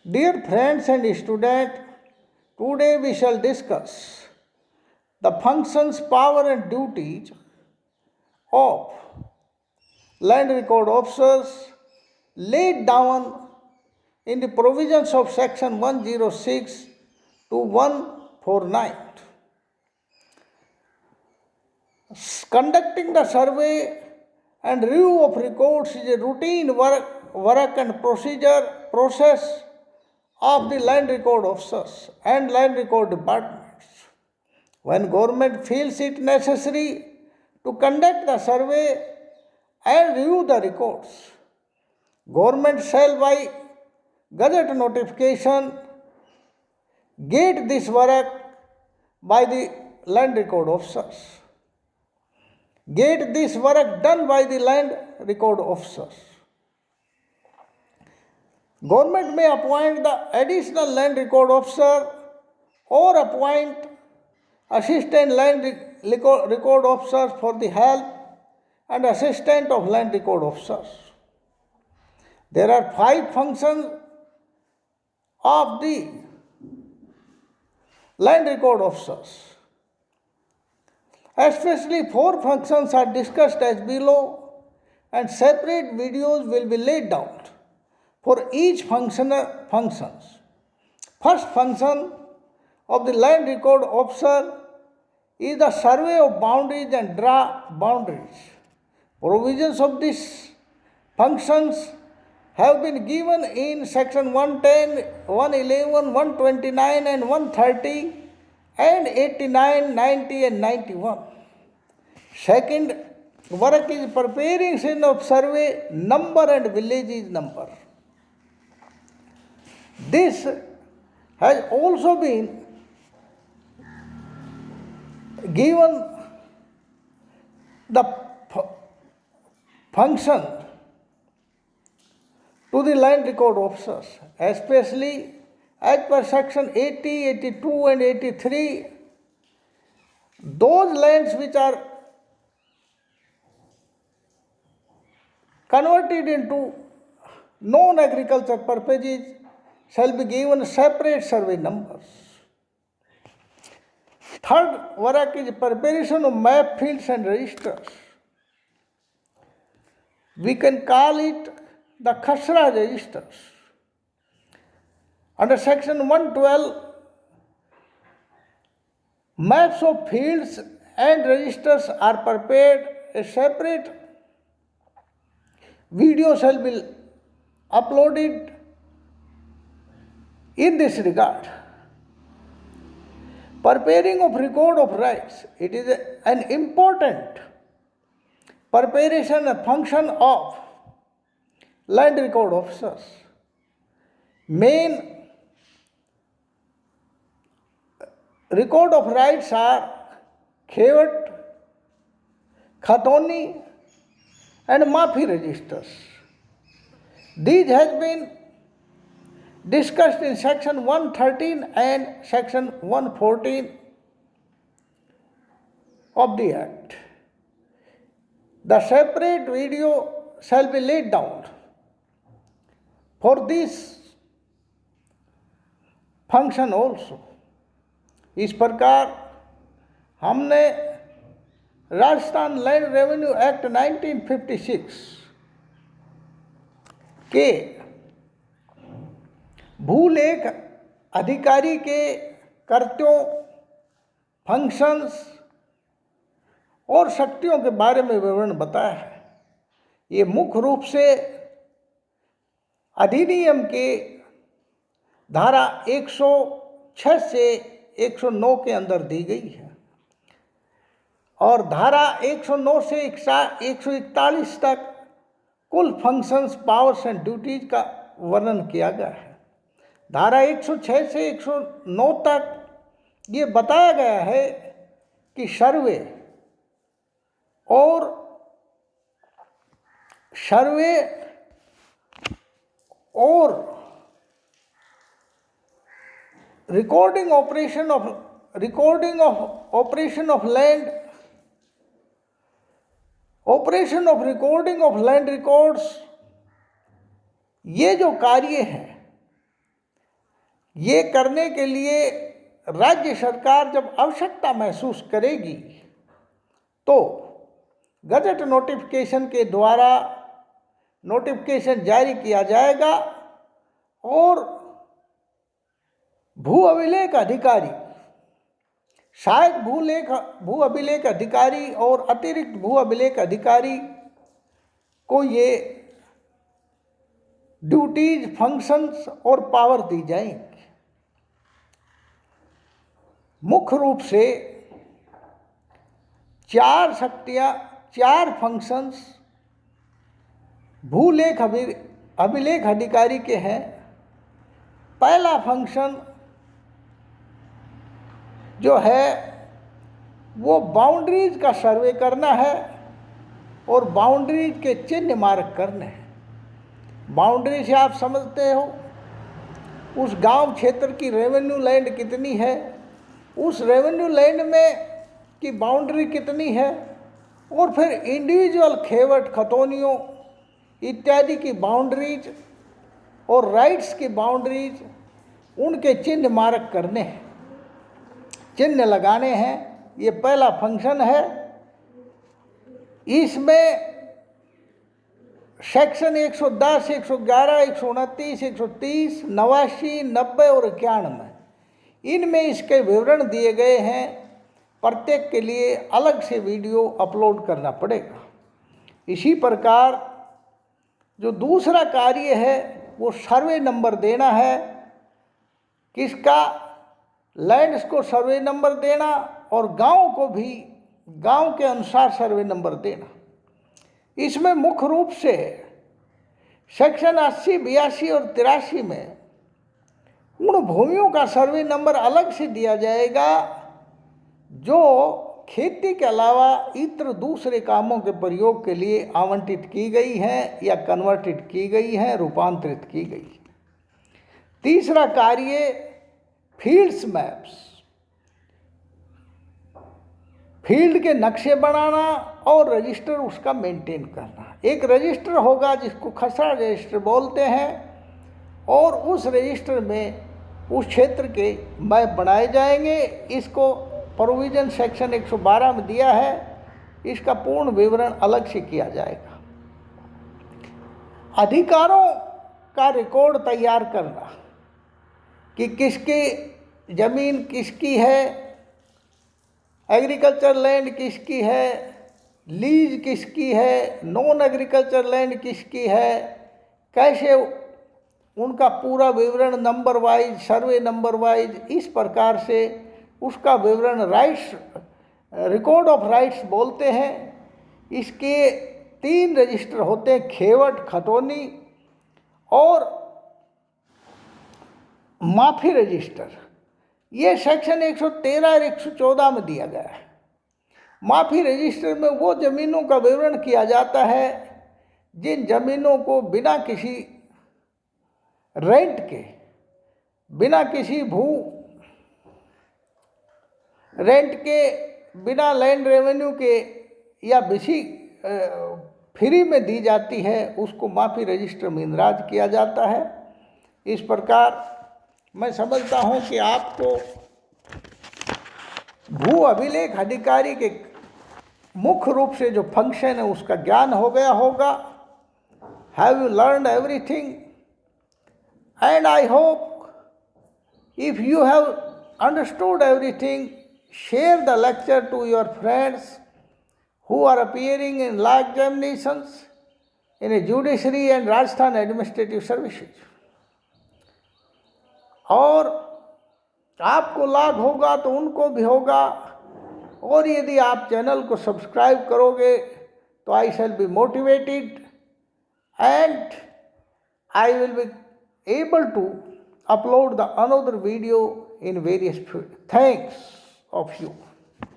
Dear friends and students, today we shall discuss the functions, power, and duties of land record officers laid down in the provisions of section 106 to 149. Conducting the survey and review of records is a routine work and process of the land record officers and land record departments. When government feels it necessary to conduct the survey and review the records, government shall by gazette notification get this work by the land record officers. Get this work done by the land record officers. Government may appoint the additional land record officer or appoint assistant land record officers for the help and assistant of land record officers. There are 5 functions of the land record officers. Especially 4 functions are discussed as below, and separate videos will be laid down for each functions. First function of the land record officer is the survey of boundaries and draw boundaries. Provisions of these functions have been given in section 110, 111, 129 and 130 and 89, 90 and 91. Second work is preparation of survey number and villages number. This has also been given the function to the land record officers, especially as per section 80, 82 and 83, those lands which are converted into non-agriculture purposes shall be given separate survey numbers. Third work is preparation of map fields and registers. We can call it the Khasra registers. Under section 112, maps of fields and registers are prepared. A separate video shall be uploaded in this regard. Preparing of record of rights. It is an important preparation and function of land record officers. Main record of rights are Khewat, Khatoni and Mafi registers. These has been discussed in section 113 and section 114 of the Act. The separate video shall be laid down for this function also. इस प्रकार हमने Rajasthan land revenue act 1956 के भूलेख अधिकारी के कर्तव्यों, functions और शक्तियों के बारे में विवरण बताया है। ये मुख्य रूप से अधिनियम के धारा 106 से 109 के अंदर दी गई है और धारा 109 से 141 तक कुल फंक्शंस, पावर्स एंड ड्यूटीज का वर्णन किया गया है। धारा 106 से 109 तक ये बताया गया है कि सर्वे और recording operation of land, operation of recording of land records, ये जो कार्य है ये करने के लिए राज्य सरकार जब आवश्यकता महसूस करेगी तो गजट नोटिफिकेशन के द्वारा नोटिफिकेशन जारी किया जाएगा और भू अभिलेख अधिकारी, सहायक भू अभिलेख अधिकारी और अतिरिक्त भू अभिलेख अधिकारी को ये ड्यूटीज, फंक्शंस और पावर दी जाएंगी। मुख्य रूप से 4 शक्तियाँ, 4 फंक्शंस भूलेख अभिलेख अधिकारी के हैं। पहला फंक्शन जो है वो बाउंड्रीज का सर्वे करना है और बाउंड्रीज के चिन्ह मार्क करने हैं। बाउंड्री से आप समझते हो उस गांव क्षेत्र की रेवेन्यू लैंड कितनी है, उस रेवेन्यू लैंड में की बाउंड्री कितनी है, और फिर इंडिविजुअल खेवट, खतौनियों इत्यादि की बाउंड्रीज और राइट्स की बाउंड्रीज, उनके चिन्ह मार्क करने हैं, चिन्ह लगाने हैं। ये पहला फंक्शन है। इसमें सेक्शन 110, 111, 129, 130, 89, 90 और 91 इनमें इसके विवरण दिए गए हैं। प्रत्येक के लिए अलग से वीडियो अपलोड करना पड़ेगा। इसी प्रकार जो दूसरा कार्य है वो सर्वे नंबर देना है। किसका? लैंड्स को सर्वे नंबर देना और गांव को भी गांव के अनुसार सर्वे नंबर देना। इसमें मुख्य रूप से सेक्शन 80, 82 और 83 में उन भूमियों का सर्वे नंबर अलग से दिया जाएगा जो खेती के अलावा इतर दूसरे कामों के प्रयोग के लिए आवंटित की गई हैं या कन्वर्टेड की गई हैं, रूपांतरित की गई है। तीसरा कार्य फील्ड्स मैप्स, फील्ड के नक्शे बनाना और रजिस्टर उसका मेंटेन करना। एक रजिस्टर होगा जिसको खसरा रजिस्टर बोलते हैं और उस रजिस्टर में उस क्षेत्र के मैप बनाए जाएंगे। इसको प्रोविजन सेक्शन 112 में दिया है। इसका पूर्ण विवरण अलग से किया जाएगा। अधिकारों का रिकॉर्ड तैयार करना कि किसकी ज़मीन किसकी है, एग्रीकल्चर लैंड किसकी है, लीज किसकी है, नॉन एग्रीकल्चर लैंड किसकी है, कैसे उनका पूरा विवरण number wise, survey number wise, इस प्रकार से उसका विवरण राइट्स, रिकॉर्ड ऑफ राइट्स बोलते हैं। इसके 3 रजिस्टर होते हैं, खेवट, खतौनी और माफी रजिस्टर। ये सेक्शन 113 और 114 में दिया गया है। माफी रजिस्टर में वो ज़मीनों का विवरण किया जाता है जिन ज़मीनों को बिना किसी रेंट के, बिना किसी रेंट के, बिना लैंड रेवेन्यू के या बिसी फ्री में दी जाती है, उसको माफी रजिस्टर में इंदराज किया जाता है। इस प्रकार मैं समझता हूँ कि आपको भू अभिलेख अधिकारी के मुख्य रूप से जो फंक्शन है उसका ज्ञान हो गया होगा। Have you learned everything? And I hope if you have understood everything, share the lecture to your friends who are appearing in law examinations in a judiciary and Rajasthan administrative services। और आपको लाभ होगा तो उनको भी होगा। और यदि आप चैनल को सब्सक्राइब करोगे तो I shall be motivated and I will be able to upload the another video in various fields. Thanks of you.